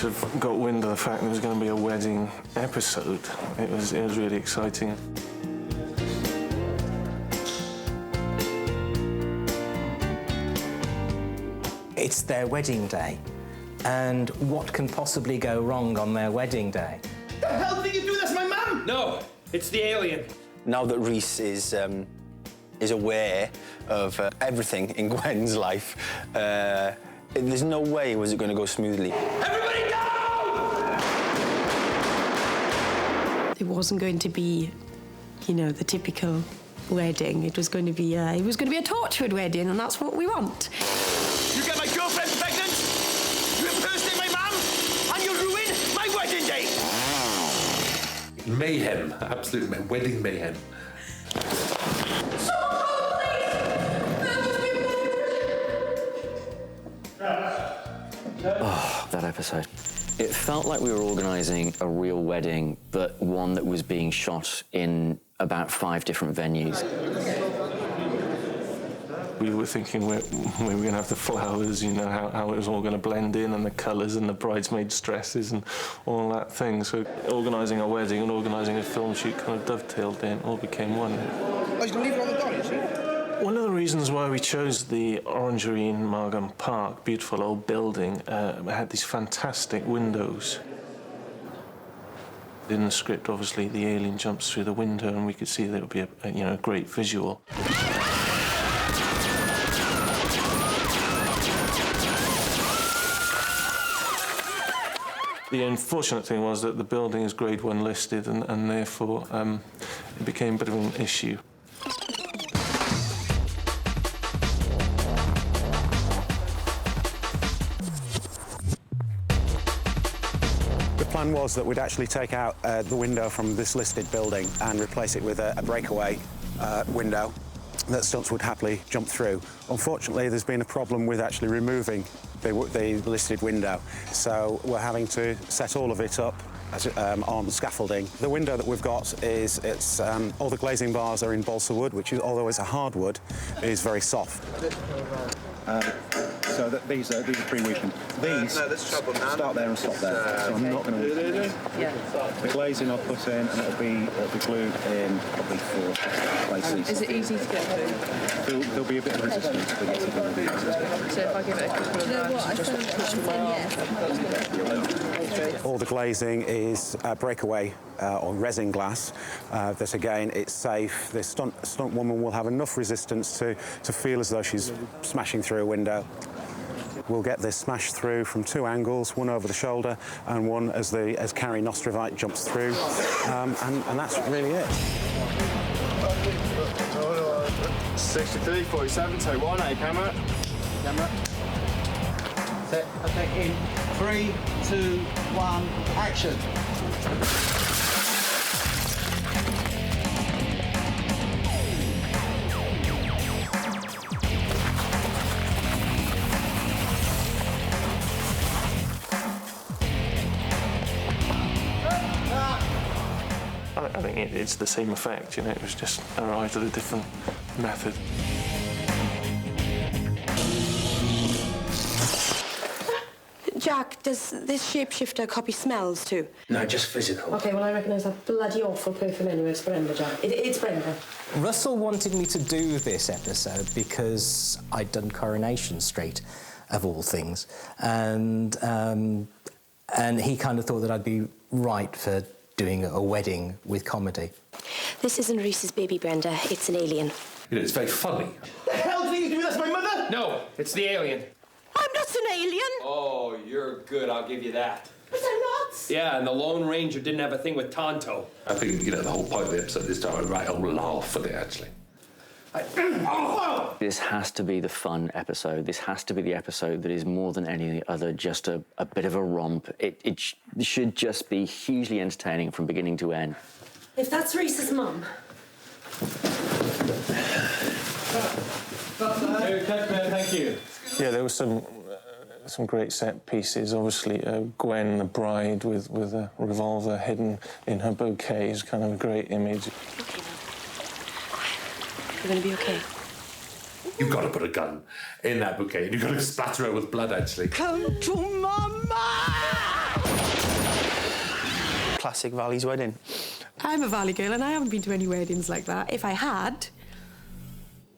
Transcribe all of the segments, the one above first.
sort of got wind of the fact there was going to be a wedding episode, it was really exciting. It's their wedding day, and what can possibly go wrong on their wedding day? The hell did you do? That's my mum! No, it's the alien. Now that Rhys is aware of everything in Gwen's life, there's no way was it going to go smoothly. Everybody go! It wasn't going to be, you know, the typical wedding. It was going to be a Torchwood wedding, and that's what we want. You get my girlfriend pregnant, you impersonate my mum, and you ruin my wedding day! Mayhem, absolute wedding mayhem. Oh, that episode. It felt like we were organising a real wedding, but one that was being shot in about 5 different venues. We were thinking where we were going to have the flowers, you know, how it was all going to blend in, and the colours and the bridesmaids' dresses and all that thing. So organising a wedding and organising a film shoot kind of dovetailed in, all became one. Oh, he's going to leave it on the doll, is he? One of the reasons why we chose the Orangery in Margam Park, beautiful old building, had these fantastic windows. In the script, obviously, the alien jumps through the window, and we could see that it would be a great visual. The unfortunate thing was that the building is Grade 1 listed, and therefore it became a bit of an issue. The plan was that we'd actually take out the window from this listed building and replace it with a breakaway window that stunts would happily jump through. Unfortunately, there's been a problem with actually removing the listed window, so we're having to set all of it up on scaffolding. The window that we've got is all the glazing bars are in balsa wood, which, although it's a hardwood, is very soft. So these are pre-weakened. These start there and stop there. So I'm not going to. Yeah. The glazing I'll put in, and it'll be glued in probably 4 places. Is it easy to get through? There'll be a bit of resistance. So if I give it a couple of rounds and just push them off. All the glazing is breakaway or resin glass. That again, it's safe. The stunt woman will have enough resistance to feel as though she's smashing through a window. We'll get this smashed through from 2 angles, one over the shoulder and one as Carrie Nostrovite jumps through, and that's really it. 63, 47, take 1, A camera. Set, okay, in 3, 2, 1, action. I think it's the same effect, you know, it was just arrived at a different method. Jack, does this shapeshifter copy smells too? No, just physical. OK, well, I recognise that bloody awful perfume anyway. It's Brenda, Jack. It's Brenda. Russell wanted me to do this episode because I'd done Coronation Street, of all things, and he kind of thought that I'd be right for doing a wedding with comedy. This isn't Rhys's baby, Brenda. It's an alien. You know, it's very funny. The hell did you do? That's my mother! No, it's the alien. I'm not an alien! Oh, you're good, I'll give you that. But I'm not! Yeah, and the Lone Ranger didn't have a thing with Tonto. I think, you know, the whole point of the episode is to have a right old laugh at it, actually. This has to be the fun episode. This has to be the episode that is more than any other just a bit of a romp. It should just be hugely entertaining from beginning to end. If that's Rhys's mum... Thank you. Yeah, there was some great set pieces. Obviously, Gwen, the bride, with a revolver hidden in her bouquet is kind of a great image. You're going to be OK. You've got to put a gun in that bouquet, and you've got to splatter her with blood, actually. Come to Mama! classic Valley's wedding. I'm a Valley girl and I haven't been to any weddings like that. If I had,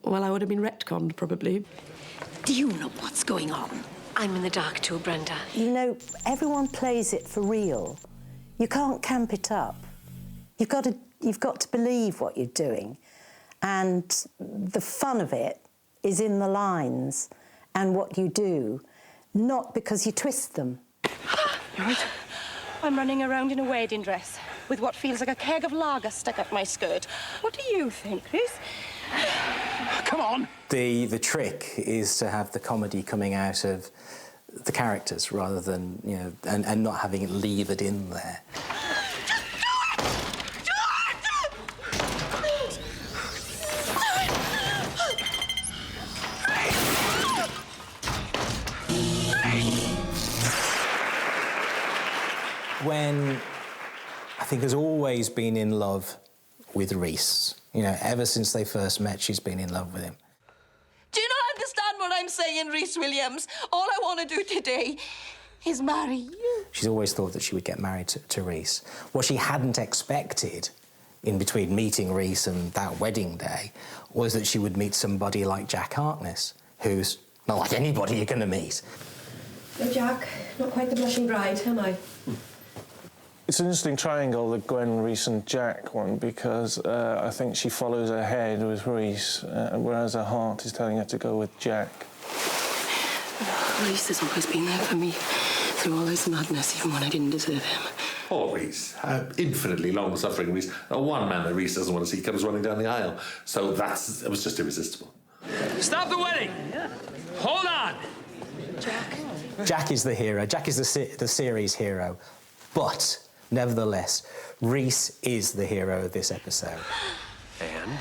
well, I would have been retconned, probably. Do you know what's going on? I'm in the dark too, Brenda. You know, everyone plays it for real. You can't camp it up. You've got to believe what you're doing. And the fun of it is in the lines and what you do, not because you twist them. You're right. I'm running around in a wedding dress with what feels like a keg of lager stuck up my skirt. What do you think, Chris? Come on! The trick is to have the comedy coming out of the characters rather than, you know, and not having it levered in there. Gwen, I think, has always been in love with Rhys. You know, ever since they first met, she's been in love with him. Do you not understand what I'm saying, Rhys Williams? All I want to do today is marry you. She's always thought that she would get married to Rhys. What she hadn't expected in between meeting Rhys and that wedding day was that she would meet somebody like Jack Harkness, who's not like anybody you're going to meet. No, Jack, not quite the blushing bride, am I? It's an interesting triangle, the Gwen, Rhys and Jack one, because I think she follows her head with Rhys, whereas her heart is telling her to go with Jack. Rhys has always been there for me through all this madness, even when I didn't deserve him. Poor Rhys. Infinitely long-suffering Rhys. One man that Rhys doesn't want to see comes running down the aisle. So it was just irresistible. Stop the wedding! Hold on! Jack is the hero. Jack is the series hero. But, nevertheless, Rhys is the hero of this episode. And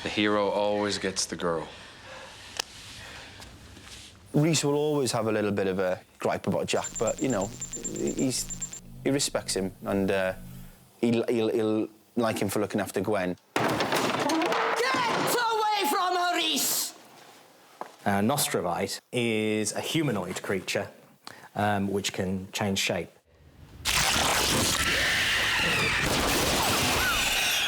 the hero always gets the girl. Rhys will always have a little bit of a gripe about Jack, but, you know, he respects him, and he'll like him for looking after Gwen. Get away from her, Rhys! Nostrovite is a humanoid creature which can change shape.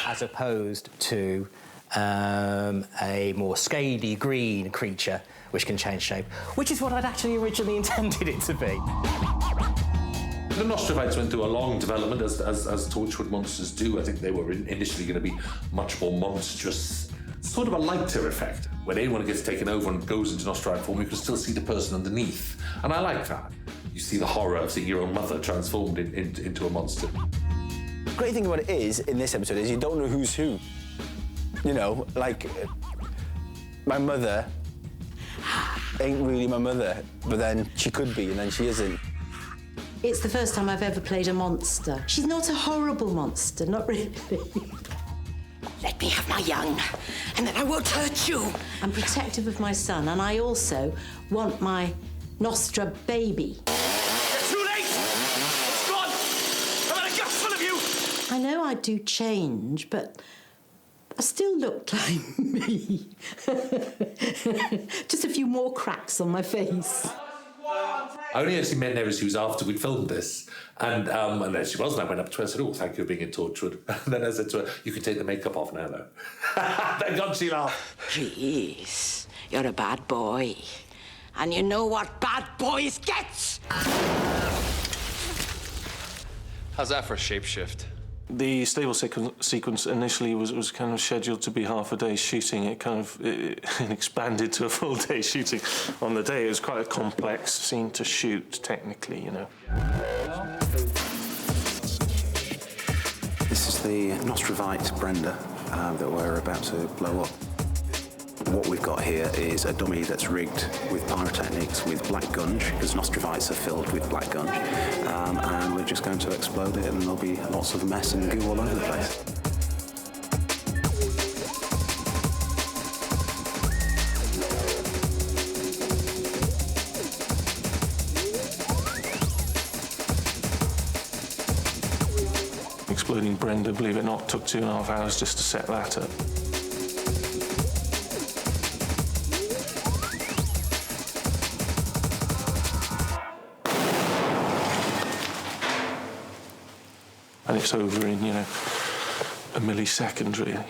As opposed to a more scaly green creature which can change shape, which is what I'd actually originally intended it to be. The Nostrovites went through a long development, as Torchwood monsters do. I think they were initially going to be much more monstrous, sort of a lighter effect. When anyone gets taken over and goes into Nostrovite form, you can still see the person underneath. And I like that. You see the horror of seeing your own mother transformed into a monster. The great thing about it is, in this episode, is you don't know who's who. You know, like, my mother ain't really my mother, but then she could be, and then she isn't. It's the first time I've ever played a monster. She's not a horrible monster, not really. Let me have my young, and then I won't hurt you. I'm protective of my son, and I also want my Nostra baby. You're too late! It's gone! I've had a gut full of you! I know I do change, but I still look like me. Just a few more cracks on my face. I only actually met her as she was after we'd filmed this. And then she was, and I went up to her and said, "Oh, thank you for being in Torchwood." And then I said to her, "You can take the makeup off now, though." Thank God she laughed. Rhys, you're a bad boy. And you know what bad boys get? How's that for shapeshift? The stable sequence initially was kind of scheduled to be half a day shooting. It kind of it expanded to a full day shooting on the day. It was quite a complex scene to shoot, technically, you know. This is the Nostrovite Brenda that we're about to blow up. What we've got here is a dummy that's rigged with pyrotechnics with black gunge, because Nostrovites are filled with black gunge, and we're just going to explode it, and there'll be lots of mess and goo all over the place. Exploding Brenda, believe it or not, took 2.5 hours just to set that up. and it's over in, you know, a millisecond, really.